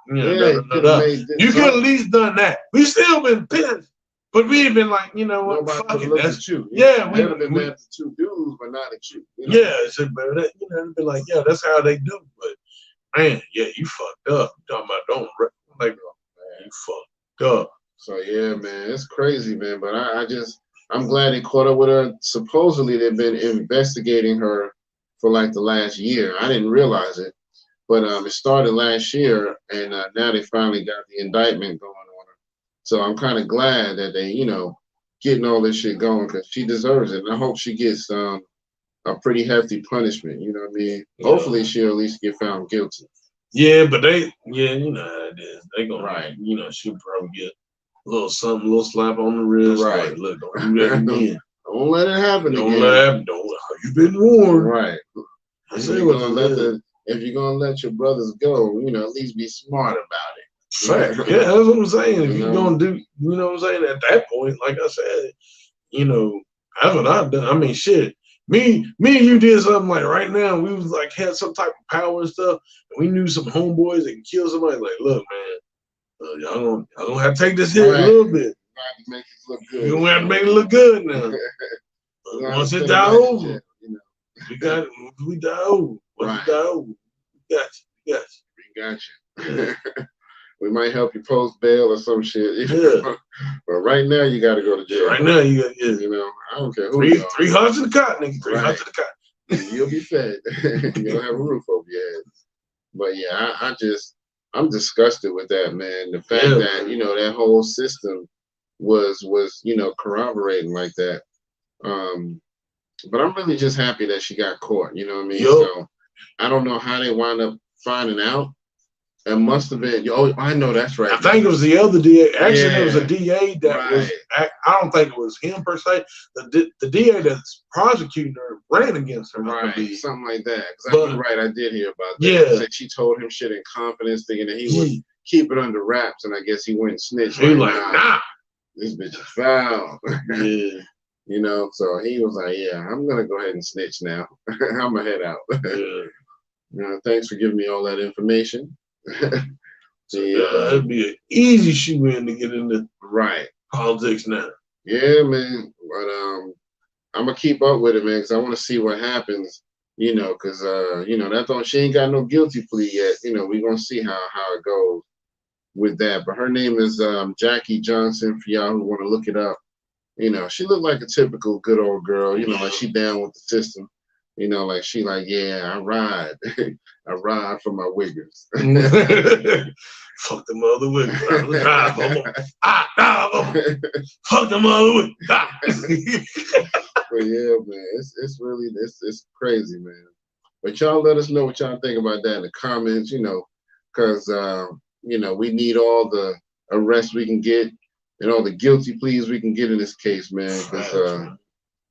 you could at least done that. We still been pissed. But we've been like, you know what? Nobody looked at you. Yeah, we would have been mad at the two dudes, but not at you. You know? Yeah, so, but you know, been like, yeah, that's how they do. But man, yeah, you fucked up. I'm talking about don't like, man, you fucked up. So yeah, man, it's crazy, man. But I just I'm glad they caught up with her. Supposedly, they've been investigating her for like the last year. I didn't realize it, but it started last year, and now they finally got the indictment going on her. So I'm kind of glad that they, getting all this shit going because she deserves it. And I hope she gets a pretty hefty punishment. You know what I mean? Yeah. Hopefully, she'll at least get found guilty. Yeah, but you know how it is. They gonna, she'll probably get a little something, a little slap on the wrist. Right. Like, look, don't do that again. Don't let it happen again. Don't let it happen. You've been warned. Right. If you're gonna let your brothers go, at least be smart about it. Fact. Yeah, that's what I'm saying. If you're gonna do, you know what I'm saying? At that point, like I said, that's what I've done. I mean, shit. Me and you did something like right now. We was like had some type of power and stuff. And we knew some homeboys that can kill somebody. Like, look, man, y'all gonna have to take this hit a little bit. Make it look good. You're gonna have to make it look good now. Once it die over, we die over. Once it die over, we got you. We might help you post bail or some shit. Yeah. But right now you got to go to jail. Right now you got, I don't care who you are. 3 hearts in the cot, nigga. 3 hearts in the cot. You'll be fed. You'll have a roof over your head. But yeah, I'm disgusted with that, man. The fact that that whole system was corroborating like that. But I'm really just happy that she got caught. You know what I mean? Yep. So I don't know how they wound up finding out. It must have been. Oh, I know that's right. I think it was the other DA. Actually, it was a DA that was. I don't think it was him per se. The DA that's prosecuting her ran against her. Right, something like that. You're right. I did hear about that. Yeah, said she told him shit in confidence, thinking that he would keep it under wraps, and I guess he went and snitched. He was like, nah, this bitch is foul. Yeah. So he was like, yeah, I'm gonna go ahead and snitch now. I'm gonna head out. Yeah. Thanks for giving me all that information. That'd be an easy shoe in to get into politics now. Yeah, man. But I'm gonna keep up with it, man, because I want to see what happens. Because she ain't got no guilty plea yet. We're gonna see how it goes with that. But her name is Jackie Johnson. For y'all who want to look it up, she looked like a typical good old girl. Like she down with the system. Like she I ride. I ride for my wiggers. Fuck them other wiggers. Fuck them other wiggers. But yeah, man, it's really it's crazy, man. But y'all let us know what y'all think about that in the comments, because we need all the arrests we can get and all the guilty pleas we can get in this case, man. Because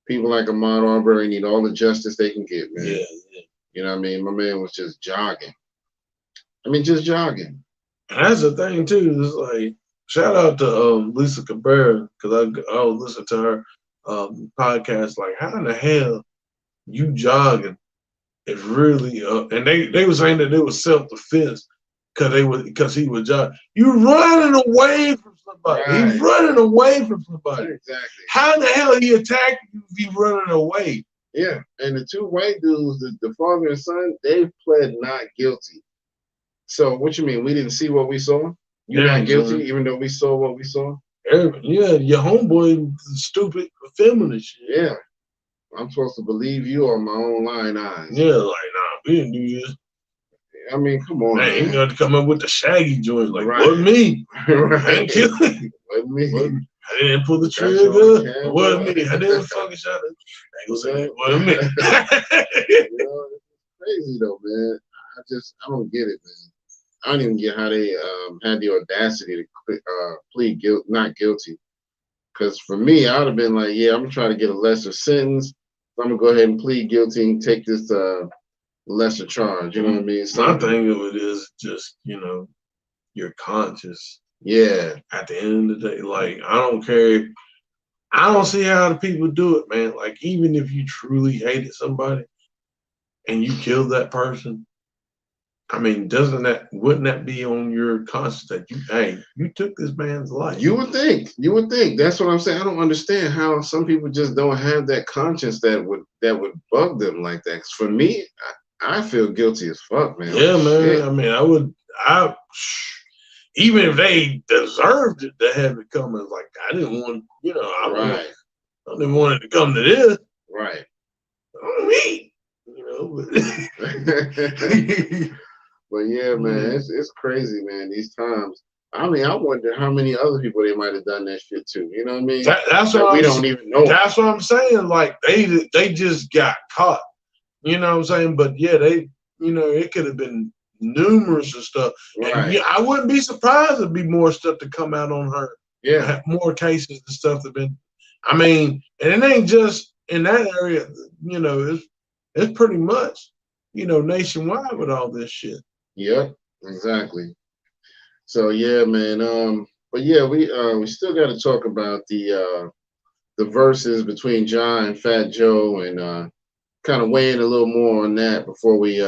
people like Ahmaud Arbery need all the justice they can get, man. Yeah. You know what I mean? My man was just jogging. Just jogging. And that's the thing too. It's like shout out to Lisa Cabrera because I was listening to her podcast. Like, how in the hell you jogging is really and they were saying that it was self-defense because he was jogging. You running away from somebody. Right. He's running away from somebody. Exactly. How in the hell he attacked you if he running away? Yeah, and the two white dudes, the father and son, they pled not guilty. So what you mean? We didn't see what we saw? You're not guilty, even though we saw what we saw? Yeah, your homeboy stupid feminist shit. Yeah. I'm supposed to believe you on my own lying eyes. Yeah, like, nah, we didn't do this. I mean, come on. Man, you got to come up with the shaggy joint. Like, wasn't me. I ain't killing me. Wasn't me. I didn't pull the trigger. It wasn't me. I didn't fucking shot it. I ain't gonna say it wasn't me. It's crazy though, man. I don't get it, man. I don't even get how they had the audacity to plead not guilty. Because for me, I would have been like, yeah, I'm gonna try to get a lesser sentence. So I'm gonna go ahead and plead guilty and take this lesser charge. You know what I mean? My thing of it is just, your conscience. Yeah. At the end of the day, like, I don't care. I don't see how the people do it, man. Like, even if you truly hated somebody and you killed that person, I mean, wouldn't that be on your conscience that you took this man's life? You would think. That's what I'm saying. I don't understand how some people just don't have that conscience that would bug them like that. 'Cause for me, I feel guilty as fuck, man. Yeah, man. Shit. I mean, even if they deserved it to have it come, it's like I didn't want, I didn't want it to come to this. Right. Me. You know, but yeah, man, it's crazy, man. These times. I mean, I wonder how many other people they might have done that shit to. You know what I mean? That's that what we don't even know. That's what I'm saying. Like they just got caught. You know what I'm saying? But yeah, it could have been numerous and stuff. Right. And yeah, I wouldn't be surprised if be more stuff to come out on her. Yeah. More cases and stuff that been. I mean, and it ain't just in that area. You know, it's pretty much, nationwide with all this shit. Yep. Exactly. So yeah, man. But yeah, we still got to talk about the verses between Ja and Fat Joe, and kind of weigh in a little more on that before we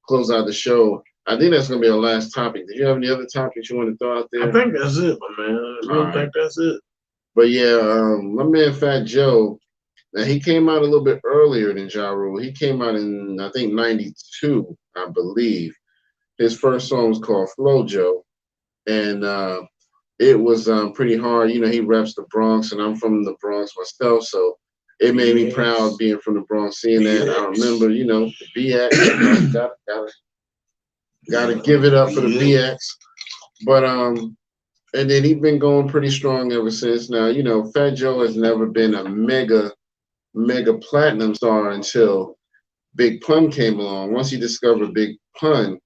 close out the show. I think that's gonna be our last topic. Did you have any other topics you want to throw out there? I think that's it, my man. I really think that's it. But yeah, my man Fat Joe, now he came out a little bit earlier than Ja Rule. He came out in I think '92, I believe. His first song was called Flojo, and it was pretty hard. You know, he reps the Bronx, and I'm from the Bronx myself, so it made me proud being from the Bronx, seeing that. I remember, the BX. Gotta give it up for the BX. But and then he's been going pretty strong ever since. Now, Fat Joe has never been a mega platinum star until Big Pun came along. Once he discovered Big Pun,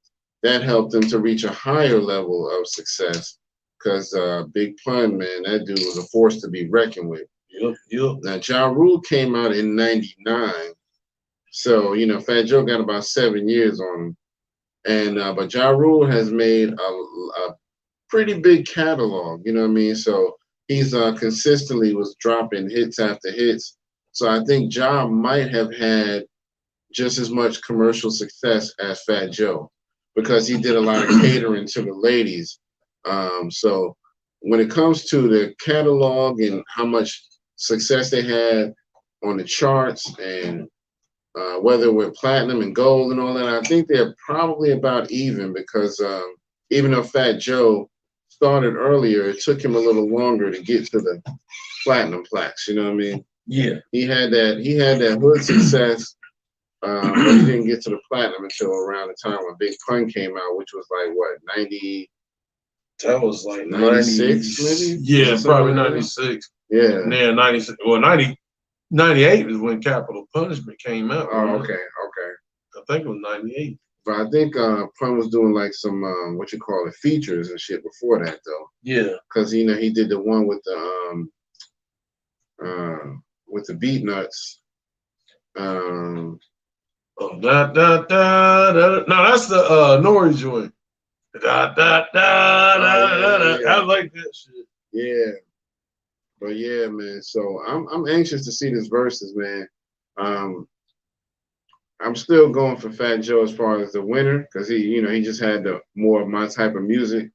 that helped him to reach a higher level of success. Because Big Pun, man, that dude was a force to be reckoned with. Yep. Now, Ja Rule came out in '99. So, Fat Joe got about 7 years on him. And but Ja Rule has made a pretty big catalog, you know what I mean? So he's consistently was dropping hits after hits. So I think Ja might have had just as much commercial success as Fat Joe because he did a lot of catering to the ladies. So when it comes to the catalog and how much success they had on the charts and whether with platinum and gold and all that, I think they're probably about even because even though Fat Joe started earlier, it took him a little longer to get to the platinum plaques. You know what I mean? Yeah. He had that hood success, but he didn't get to the platinum until around the time when Big Pun came out, which was like what 90. That was like 96, maybe. Yeah, probably 96. Yeah. Yeah, 96. Well, 98 is when Capital Punishment came out. Oh, right? okay. I think it was 98. But I think Pun was doing like some what you call it features and shit before that though. Yeah. Because he did the one with the Beat Nuts. No, that's the Nori joint. Da, da, da, da, da. I like that shit. Yeah. But yeah, man. So I'm anxious to see this versus, man. I'm still going for Fat Joe as far as the winner because he just had the more of my type of music.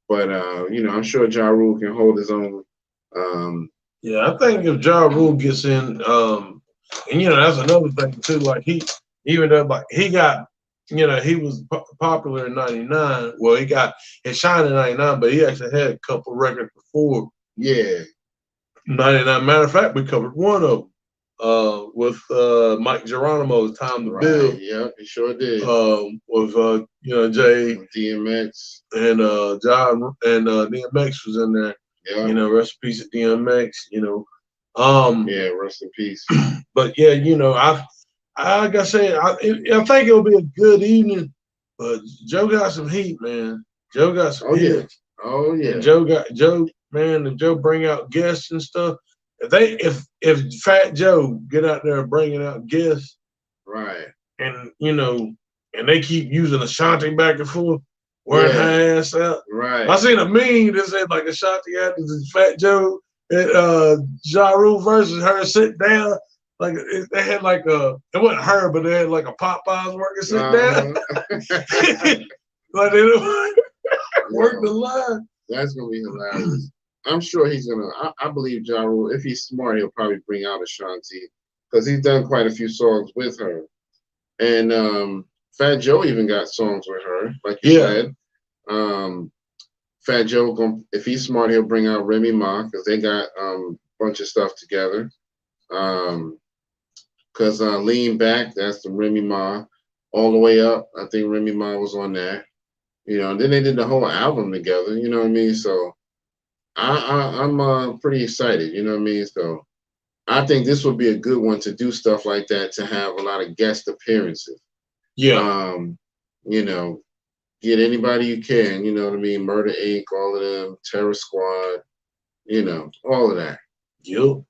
But I'm sure Ja Rule can hold his own. Yeah, I think if Ja Rule gets in, and that's another thing too. Like he got, he was popular in '99. Well, he got his shine in '99, but he actually had a couple records before. Yeah. '99. Matter of fact, we covered one of them. With Mike Geronimo's "Time to Build." Yeah, he sure did. With Jay, DMX, and John and DMX was in there. Yeah. Rest in peace to DMX. Yeah, rest in peace. But yeah, I like I said, I think it'll be a good evening. But Joe got some heat, man. Joe got some heat. Oh yeah. And Joe, man. If Joe bring out guests and stuff. If Fat Joe get out there bringing out guests, right, and and they keep using Ashanti back and forth, wearing her ass out, right. I seen a meme that said like Ashanti had this Fat Joe and Ja Rule versus her sit down, like they had like it wasn't her, but they had like a Popeyes worker sit down, like they work the line. That's gonna be hilarious. I'm sure he's gonna. I believe Ja Rule. If he's smart, he'll probably bring out Ashanti because he's done quite a few songs with her. And Fat Joe even got songs with her, like you said. Fat Joe, if he's smart, he'll bring out Remy Ma because they got a bunch of stuff together. Cause Lean Back, that's the Remy Ma. All the Way Up, I think Remy Ma was on that. And then they did the whole album together. You know what I mean? So I'm pretty excited. You know what I mean? So I think this would be a good one to do stuff like that, to have a lot of guest appearances. Yeah. Get anybody you can. You know what I mean? Murder Inc., all of them, Terror Squad. All of that. Yep.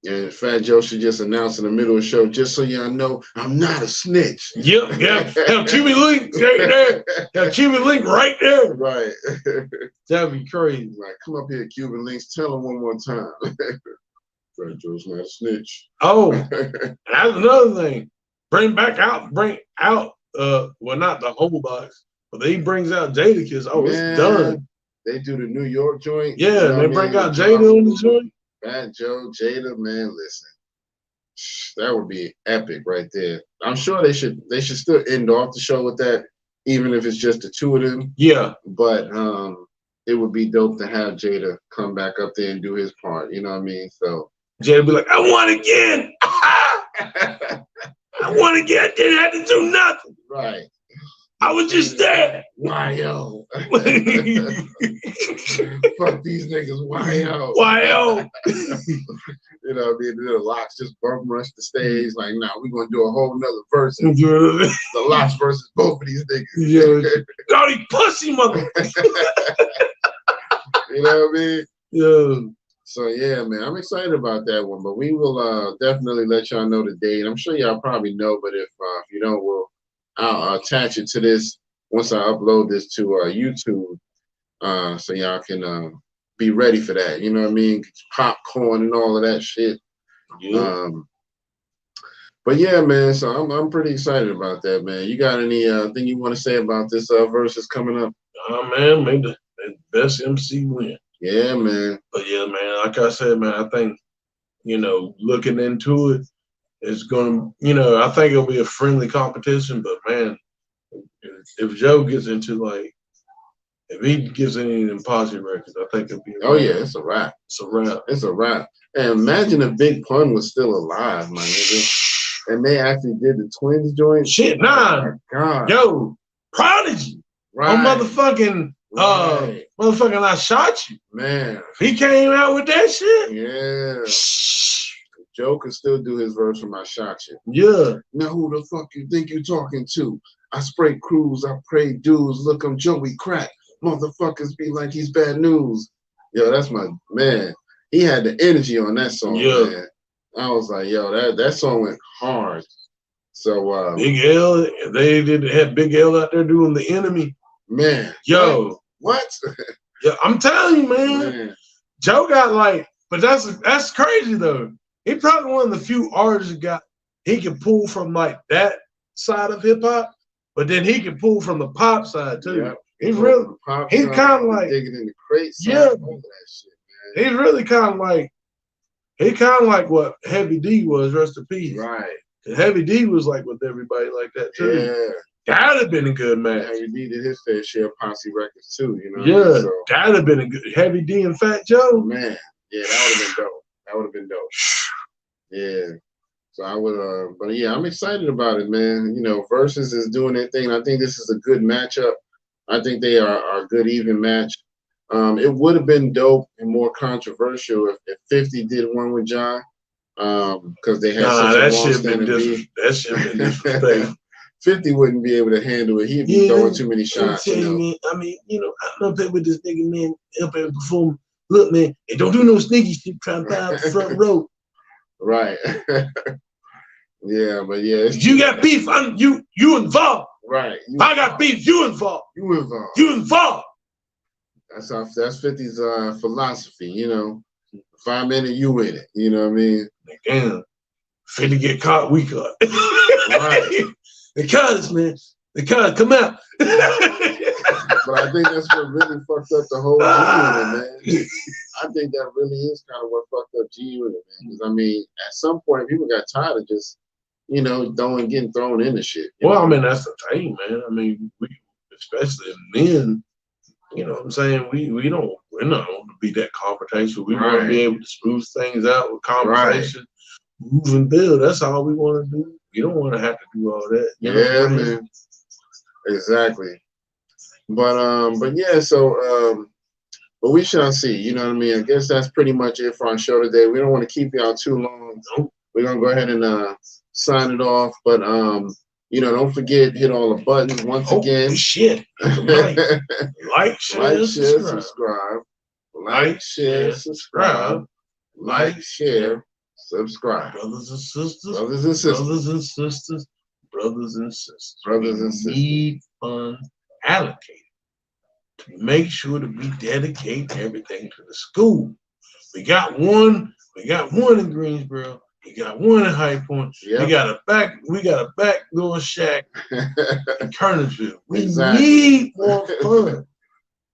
And Fat Joe should just announce in the middle of the show, just so y'all know, I'm not a snitch. Yep. Have Cuban Link right there. Have Cuban Link right there. Right. That'd be crazy. Like, come up here, Cuban Links. Tell him one more time. Fat Joe's not a snitch. Oh, that's another thing. Bring out, well, not the whole box, but he brings out Jadakiss. Oh, man, it's done. They do the New York joint. Yeah, they bring out Jada on the joint. Fat Joe, Jada, man, listen, that would be epic right there. I'm sure they should still end off the show with that, even if it's just the two of them. Yeah. But it would be dope to have Jada come back up there and do his part. You know what I mean? So Jada be like, I won again. I won again. I didn't have to do nothing. Right. I was just there. Y.O. Fuck these niggas, Y.O. Y.O. The Locks just bum rush the stage. Like, nah, we're going to do a whole nother verse. The Locks versus both of these niggas. Yeah. Dirty pussy, mother. You know what I mean? Yeah. So, yeah, man, I'm excited about that one. But we will definitely let y'all know the date. I'm sure y'all probably know, but if you don't, I'll attach it to this once I upload this to YouTube, so y'all can be ready for that. You know what I mean? Popcorn and all of that shit. Yeah. But yeah, man. So I'm pretty excited about that, man. You got any thing you want to say about this versus coming up? Man, maybe the best MC win. Yeah, man. But yeah, man. Like I said, man, I think looking into it. It's going to, I think it'll be a friendly competition, but man, if Joe gets into if he gets any of them Posse records, I think it'll be a wrap. Yeah, it's a wrap. It's a wrap. It's a wrap. And imagine if Big Pun was still alive, my nigga, and they actually did the Twins joint. Shit, nah. Oh my God. Yo, Prodigy. Right. On motherfucking, I Shot You. Man. He came out with that shit. Yeah. Joe can still do his verse from I Shot You. Yeah. Now who the fuck you think you're talking to? I spray crews, I pray dudes, look, I'm Joey Crack. Motherfuckers be like he's bad news. Yo, that's my man. He had the energy on that song, man. I was like, yo, that song went hard. So Big L, they had Big L out there doing The Enemy. Man. Yo. What? Yeah, I'm telling you, man. Joe got but that's crazy though. He probably one of the few artists he can pull from that side of hip hop, but then he can pull from the pop side too. Yep. He's kind of like digging in the crates. Yeah, all that shit, man. He's really kind of like what Heavy D was. Rest in peace. Right. Heavy D was with everybody like that too. Yeah. That'd have been a good match. Heavy D did his fair share of Posse records too. Yeah, so, that'd have been a good Heavy D and Fat Joe. Man, yeah, that would have been dope. Yeah. So I would, but yeah, I'm excited about it, man. Versus is doing their thing. I think this is a good matchup. I think they are a good even match. It would have been dope and more controversial if 50 did one with John, because they had such a long-standing beef. That should have been disrespectful. 50 wouldn't be able to handle it. He'd be throwing too many shots. Man, I mean, I'm up there with this nigga, man, up there performing. Look, man, hey, don't do no sneaky shit trying to buy the front row. Right. Yeah, but yeah. You got beef, you involved. Right. If I got beef, you involved. You involved. That's 50's philosophy, If I'm in it, you in it. You know what I mean? Damn. 50 get caught, we caught. Right. They caught us, man. They caught us. Come out. But I think that's what really fucked up the whole G-Unit, man. I think that really is kind of what fucked up G-Unit, man. Because, I mean, at some point, people got tired of just, getting thrown into shit. Well, I mean, that's the thing, man. I mean, we, especially men, you know what I'm saying? We're not going to be that confrontational. We want to be able to smooth things out with conversation. move and build. That's all we want to do. We don't want to have to do all that. Yeah, man. Exactly. But yeah, so but we shall see. You know what I mean? I guess that's pretty much it for our show today. We don't want to keep y'all too long. We're gonna go ahead and sign it off. But don't forget, hit all the buttons once again. Shit. Like, share, subscribe. Like, share, subscribe. Like, share, subscribe. Brothers and sisters. Brothers and sisters. Brothers and sisters. Brothers and sisters. Brothers and sisters. Need funds allocated to make sure that we dedicate everything to the school. We got one in Greensboro. We got one in High Point. Yep. We got a backdoor shack in Kernersville. We need more funds.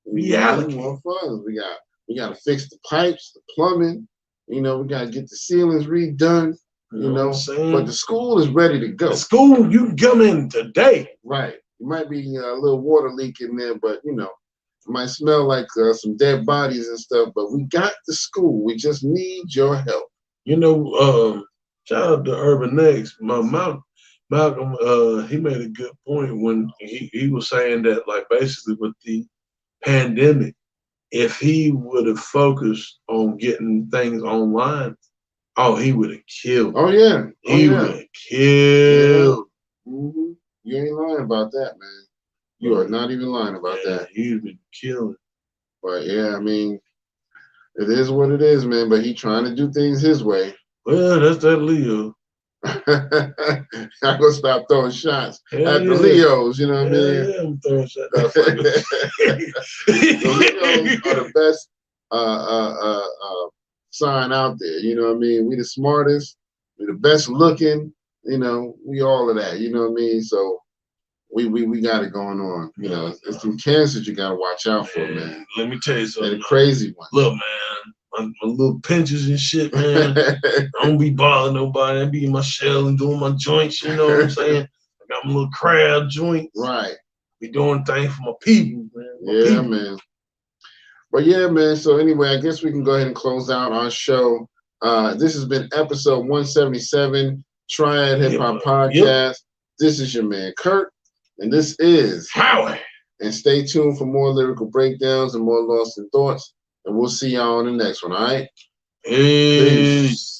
We need more funds. We got to fix the pipes, the plumbing. We got to get the ceilings redone. You know what I'm saying? But the school is ready to go. The school, you can come in today. Right. It might be a little water leak in there, but it might smell like some dead bodies and stuff. But we got the school. We just need your help. Shout out to Urban Next. Malcolm, he made a good point when he was saying that, like, basically with the pandemic, if he would have focused on getting things online, he would have killed. Oh yeah, he would have killed. Yeah. Mm-hmm. You ain't lying about that, man. You are not even lying about that. He'd been killing. But yeah, I mean, it is what it is, man. But he trying to do things his way. Well, that's that Leo. I'm gonna stop throwing shots at the Leos. You know what I mean? Yeah, I'm throwing shots. The Leos are the best sign out there. You know what I mean? We the smartest. We the best looking. We all of that. You know what I mean? So we got it going on. It's some cancers you gotta watch out for, man. Let me tell you something. They're the crazy ones. Look, man. My little pinches and shit, man. I don't be bothering nobody. I be in my shell and doing my joints, you know what I'm saying? I got my little crab joint. Right. Be doing things for my people, man. Man. But yeah, man. So anyway, I guess we can go ahead and close out our show. This has been episode 177, Triad Hip Hop Podcast. Yep. This is your man, Kurt. And this is Howie. And stay tuned for more lyrical breakdowns and more Lost in Thoughts. And we'll see y'all on the next one, all right? Peace.